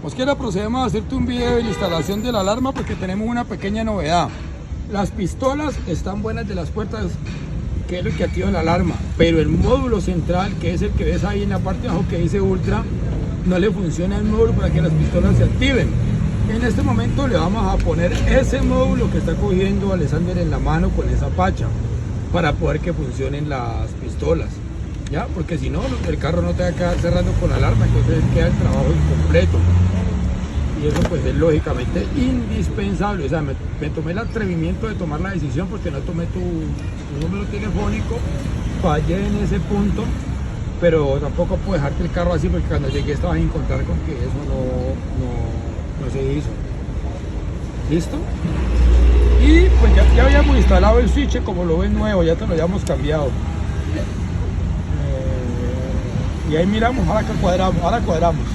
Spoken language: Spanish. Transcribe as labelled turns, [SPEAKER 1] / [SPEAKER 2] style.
[SPEAKER 1] Mosquera, procedemos a hacerte un video de la instalación de la alarma porque tenemos una pequeña novedad. Las pistolas están buenas de las puertas, que es lo que activa la alarma, pero el módulo central, que es el que ves ahí en la parte de abajo que dice Ultra, no le funciona el módulo para que las pistolas se activen. En este momento le vamos a poner ese módulo que está cogiendo Alexander en la mano con esa pacha para poder que funcionen las pistolas, ¿ya? Porque si no, el carro no te va a quedar cerrando con alarma, entonces queda el trabajo incompleto. Y eso pues es lógicamente indispensable. O sea, me tomé el atrevimiento de tomar la decisión porque no tomé tu número telefónico, fallé en ese punto, pero tampoco puedo dejarte el carro así porque cuando llegué estabas a encontrar con que eso no se hizo. ¿Listo? Y pues ya habíamos instalado el switch, como lo ven nuevo, ya te lo habíamos cambiado. Y ahí miramos, ahora cuadramos.